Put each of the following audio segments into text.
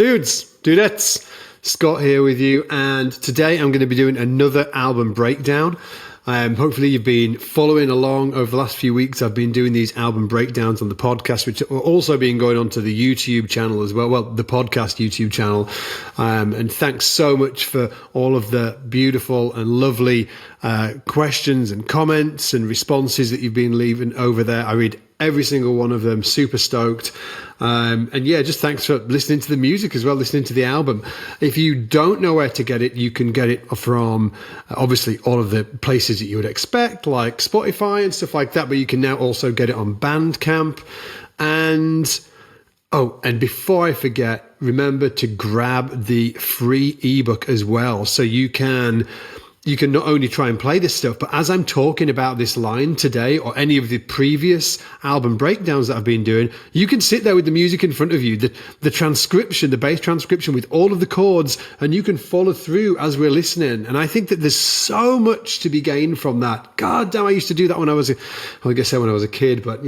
Dudettes, Scott here with you, and today I'm going to be doing another album breakdown. Hopefully you've been following along over the last few weeks. I've been doing these album breakdowns on the podcast, which are also been going on to the YouTube channel as well, the podcast YouTube channel. And thanks so much for all of the beautiful and lovely questions and comments and responses that you've been leaving over there. I read every single one of them, super stoked. And yeah, just thanks for listening to the music as well, listening to the album. If you don't know where to get it, you can get it from obviously all of the places that you would expect, like Spotify and stuff like that, but you can now also get it on Bandcamp. And before I forget, remember to grab the free ebook as well. So you can not only try and play this stuff, but as I'm talking about this line today or any of the previous album breakdowns that I've been doing, you can sit there with the music in front of you, the transcription, the bass transcription with all of the chords, and you can follow through as we're listening. And I think that there's so much to be gained from that. God damn, I used to do that when I was a kid, but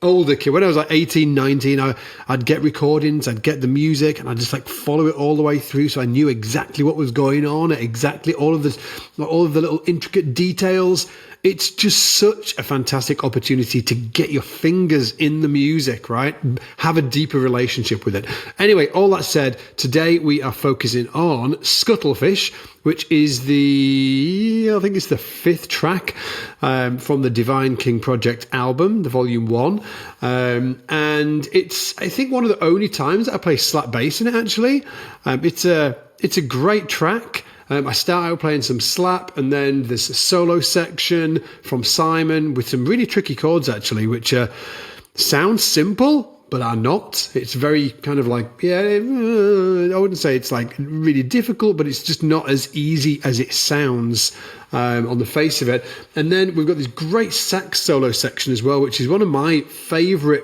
older kid. When I was like 18, 19, I'd get recordings, I'd get the music, and I'd just follow it all the way through, so I knew exactly what was going on, exactly all of the little intricate details. It's just such a fantastic opportunity to get your fingers in the music, right? Have a deeper relationship with it. Anyway, all that said, today we are focusing on Scuttle Fish, which is I think it's the 5th track from the Devine King Project album, the volume 1. And it's, I think, one of the only times that I play slap bass in it, actually. It's a great track. I start out playing some slap, and then there's a solo section from Simon with some really tricky chords, actually, which sound simple, but are not. It's very kind of I wouldn't say it's really difficult, but it's just not as easy as it sounds on the face of it. And then we've got this great sax solo section as well, which is one of my favorite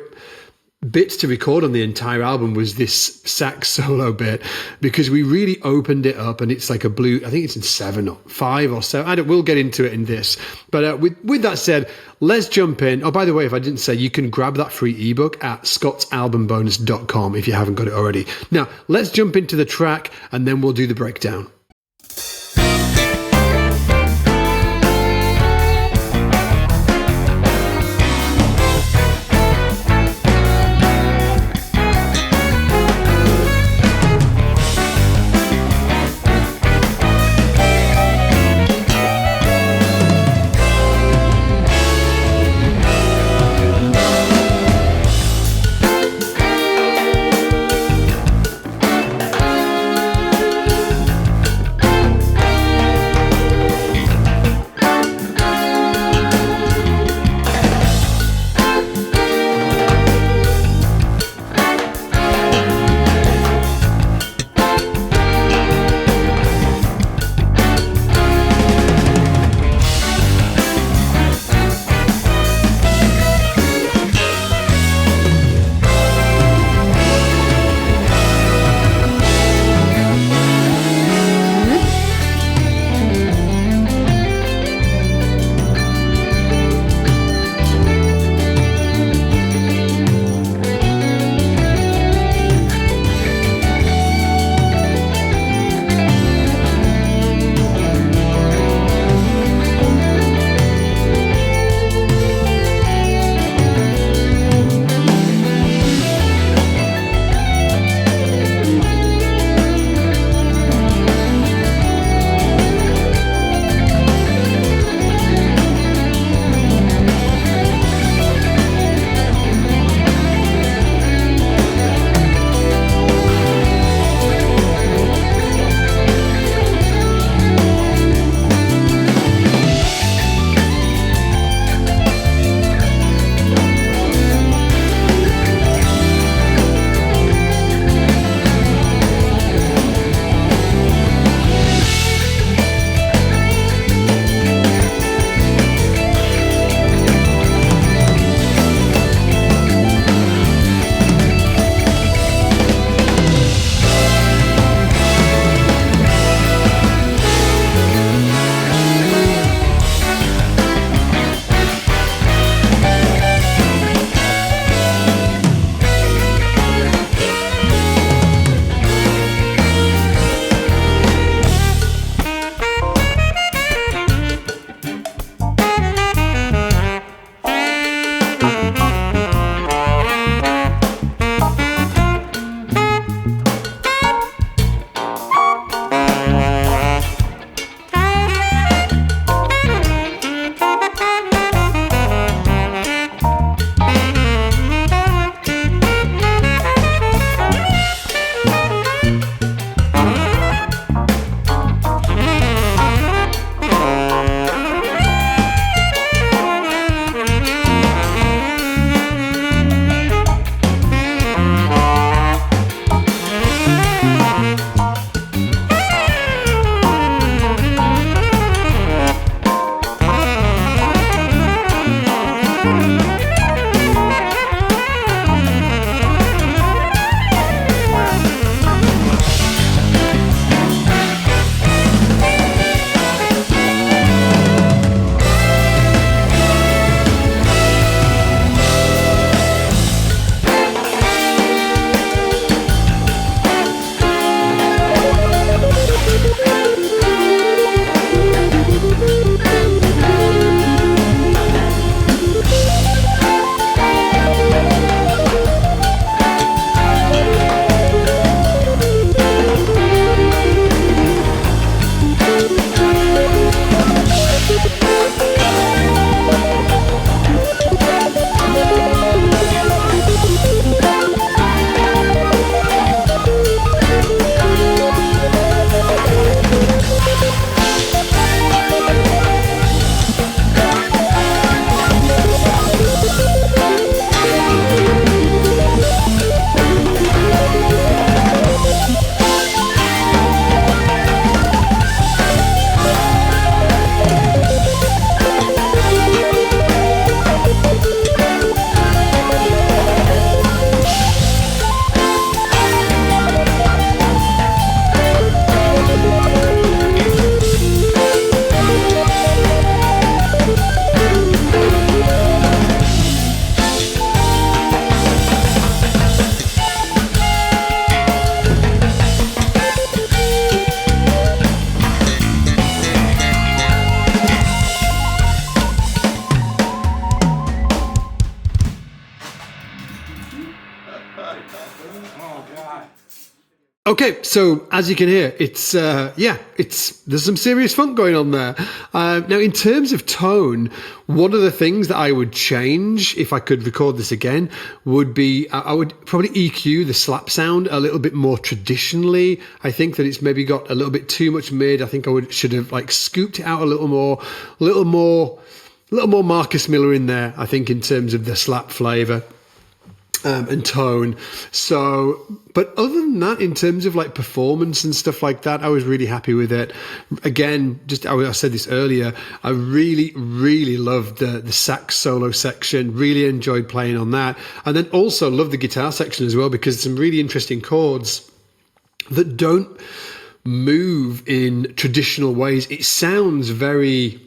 bits to record on the entire album, was this sax solo bit, because we really opened it up, and it's like a blue, I think it's in 7 or 5 or 7. We'll get into it in this. But with that said, let's jump in. Oh, by the way, if I didn't say, you can grab that free ebook at scottsalbumbonus.com if you haven't got it already. Now, let's jump into the track, and then we'll do the breakdown. Okay, so as you can hear, it's there's some serious funk going on there. Now, in terms of tone, one of the things that I would change if I could record this again would be I would probably EQ the slap sound a little bit more traditionally. I think that it's maybe got a little bit too much mid. I think should have like scooped it out a little more Marcus Miller in there. I think in terms of the slap flavor. And tone. So, but other than that, in terms of like performance and stuff like that, I was really happy with it. Again, I said this earlier, I really, really loved the sax solo section, really enjoyed playing on that. And then also loved the guitar section as well, because some really interesting chords that don't move in traditional ways. It sounds it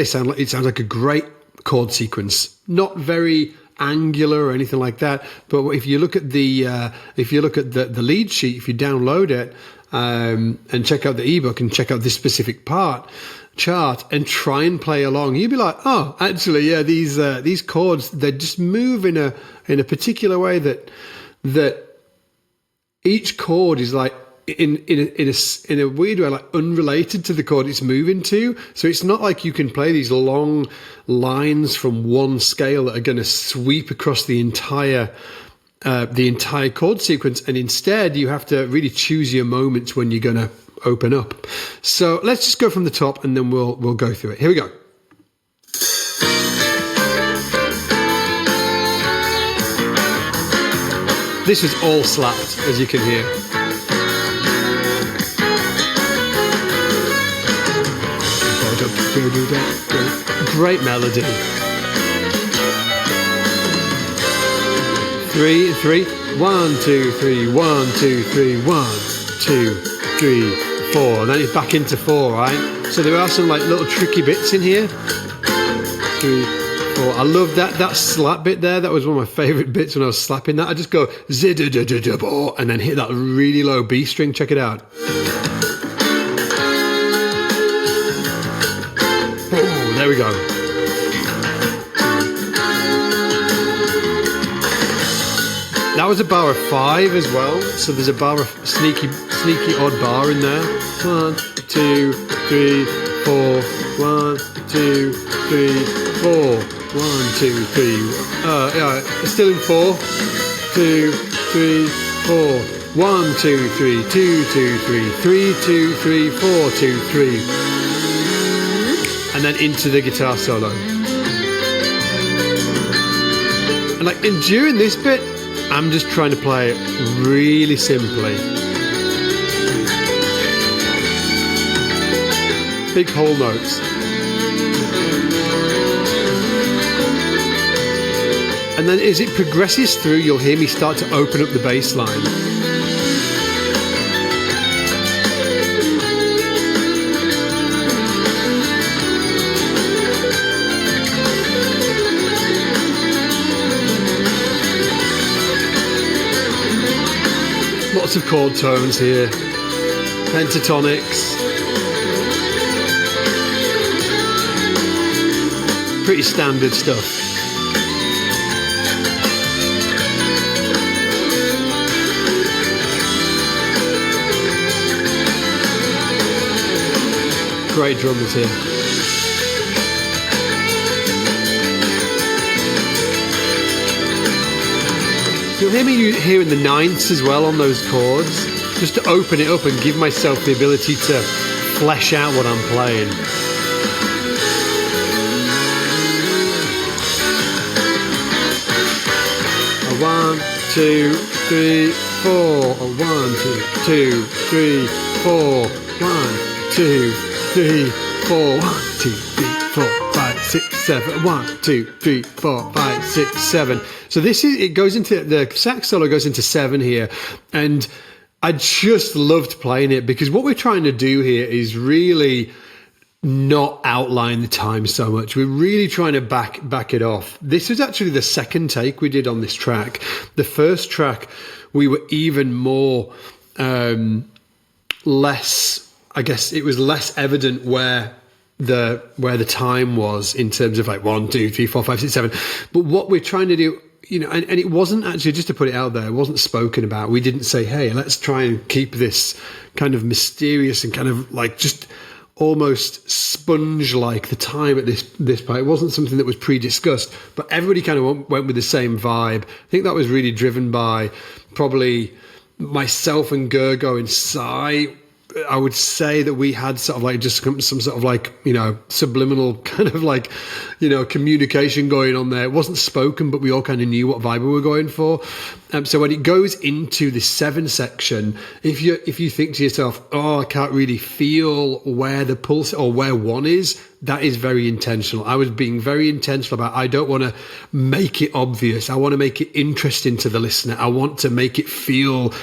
sounds like a great chord sequence, not very angular or anything like that. But if you look at the lead sheet, if you download it and check out the ebook and check out this specific chart and try and play along, you'd be like, oh, actually, yeah, these chords, they just move in a particular way that each chord is like in a weird way, like unrelated to the chord it's moving to. So it's not like you can play these long lines from one scale that are going to sweep across the entire chord sequence, and instead you have to really choose your moments when you're going to open up. So let's just go from the top and then we'll go through it. Here we go. This is all slapped, as you can hear. Great melody. 3 3 1 2 3 1 2 3 1 2 3 4, and then it's back into 4, right? So there are some like little tricky bits in here. 3 4. I love that slap bit there. That was one of my favorite bits when I was slapping that. I just go and then hit that really low B string. Check it out. There we go. That was a bar of 5 as well. So there's a bar of sneaky odd bar in there. 1 2 3 4. 1 2 3 4. 1 2 3. Still in 4. 2 3 4. 1 2 3 2 2 3 3 2 3 4 2 3. And then into the guitar solo. And during this bit, I'm just trying to play it really simply. Big whole notes. And then as it progresses through, you'll hear me start to open up the bass line. Lots of chord tones here, pentatonics, pretty standard stuff. Great drummers here. You'll hear me hearing the ninths as well on those chords, just to open it up and give myself the ability to flesh out what I'm playing. A 1 2 3 4. A 1 2 3 4. 1 2 3 4. 1 2 3 4 5 6 7. 1 2 3 4 5 6 7. So it goes into the sax solo goes into 7 here, and I just loved playing it because what we're trying to do here is really not outline the time so much. We're really trying to back it off. This was actually the second take we did on this track. The first track we were even more less, I guess it was less evident where the time was in terms of like 1 2 3 4 5 6 7. But what we're trying to do, and it wasn't actually, just to put it out there, it wasn't spoken about. We didn't say, hey, let's try and keep this kind of mysterious and kind of like just almost sponge-like the time at this part. It wasn't something that was pre-discussed, but everybody kind of went with the same vibe. I think that was really driven by probably myself and Gergo and Sai. I would say that we had sort of like just some sort of like, subliminal kind of like, communication going on there. It wasn't spoken, but we all kind of knew what vibe we were going for. So when it goes into the 7 section, if you think to yourself, oh, I can't really feel where the pulse or where 1 is, that is very intentional. I was being very intentional about, I don't want to make it obvious. I want to make it interesting to the listener. I want to make it feel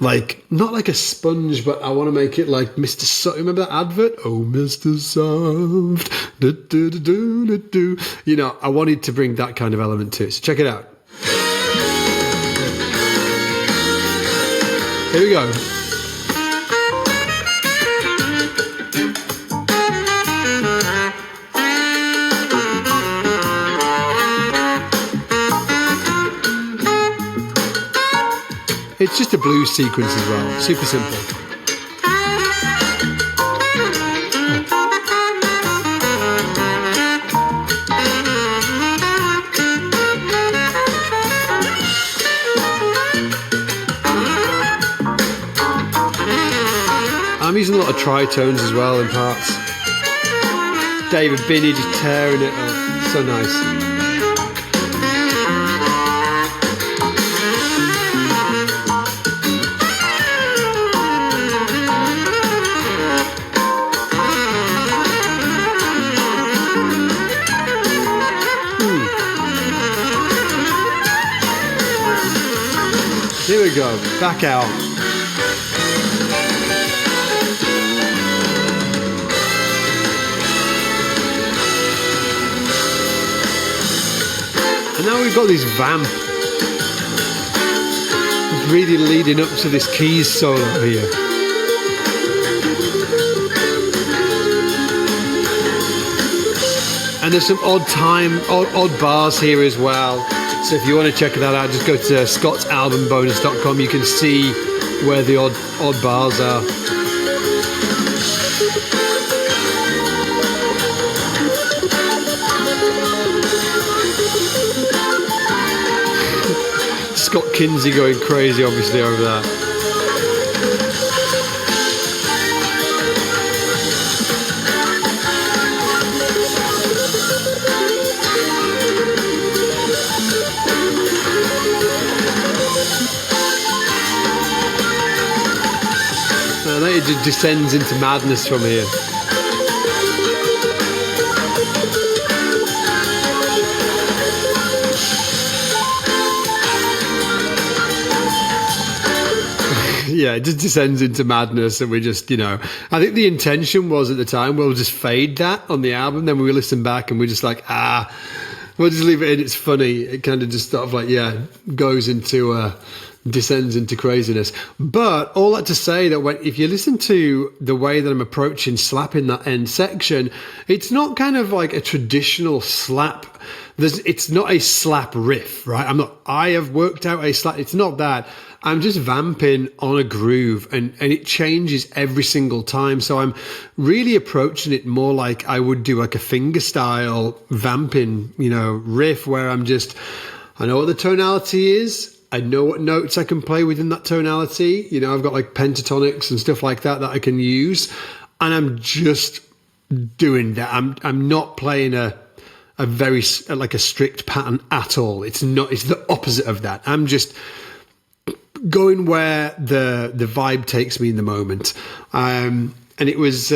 like, not like a sponge, but I want to make it like Mr. Soft. Remember that advert? Oh, Mr. Soft. Do, do, do, do, do, do. I wanted to bring that kind of element to it. So check it out. Here we go. It's just a blues sequence as well. Super simple. I'm using a lot of tritones as well in parts. David Binney just tearing it up. So nice. Here we go, back out. And now we've got this vamp. It's really leading up to this keys solo here. And there's some odd bars here as well. So if you want to check that out, just go to scottsalbumbonus.com. You can see where the odd bars are. Scott Kinsey going crazy, obviously, over that. It just descends into madness from here. Yeah, it just descends into madness, and we just, I think the intention was at the time, we'll just fade that on the album, then we listen back and we're just like, we'll just leave it in, it's funny. It kind of just sort of like, goes into descends into craziness. But all that to say that if you listen to the way that I'm approaching slapping that end section, it's not kind of like a traditional slap. It's not a slap riff, right? I have worked out a slap. It's not that. I'm just vamping on a groove, and it changes every single time. So I'm really approaching it more like I would do like a finger style vamping, riff, where I know what the tonality is. I know what notes I can play within that tonality. I've got like pentatonics and stuff like that I can use, and I'm just doing that. I'm not playing a very like a strict pattern at all. It's the opposite of that. I'm just going where the vibe takes me in the moment. And it was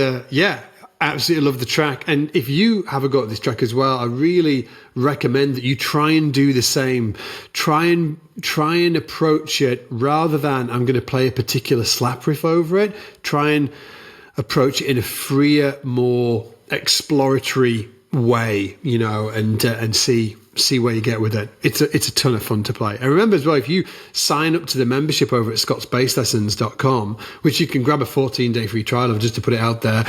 absolutely love the track. And if you have a go at this track as well, I really recommend that you try and do the same. Try and approach it rather than I'm going to play a particular slap riff over it. Try and approach it in a freer, more exploratory way, and see where you get with it. It's a ton of fun to play. And remember as well, if you sign up to the membership over at scottsbasslessons.com, which you can grab a 14-day free trial of, just to put it out there,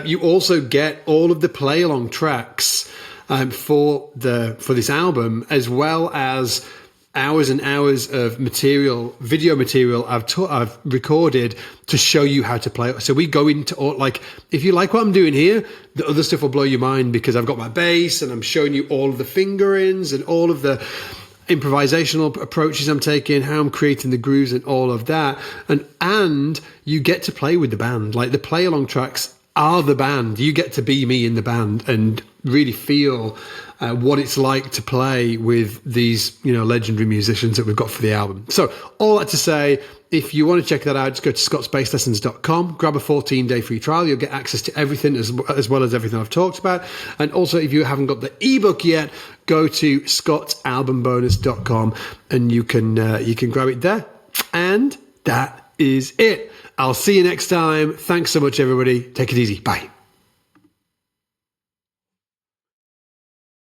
you also get all of the play along tracks for this album, as well as hours and hours of material, video material I've recorded to show you how to play. So we go into all, like, if you like what I'm doing here, the other stuff will blow your mind, because I've got my bass and I'm showing you all of the fingerings and all of the improvisational approaches I'm taking, how I'm creating the grooves and all of that. And you get to play with the band. Like, the play along tracks are the band. You get to be me in the band and really feel what it's like to play with these, legendary musicians that we've got for the album. So all that to say, if you want to check that out, just go to scottsbasslessons.com, grab a 14-day free trial. You'll get access to everything as well as everything I've talked about. And also, if you haven't got the ebook yet, go to scottsalbumbonus.com and you can grab it there. And that is it. I'll see you next time. Thanks so much, everybody. Take it easy. Bye.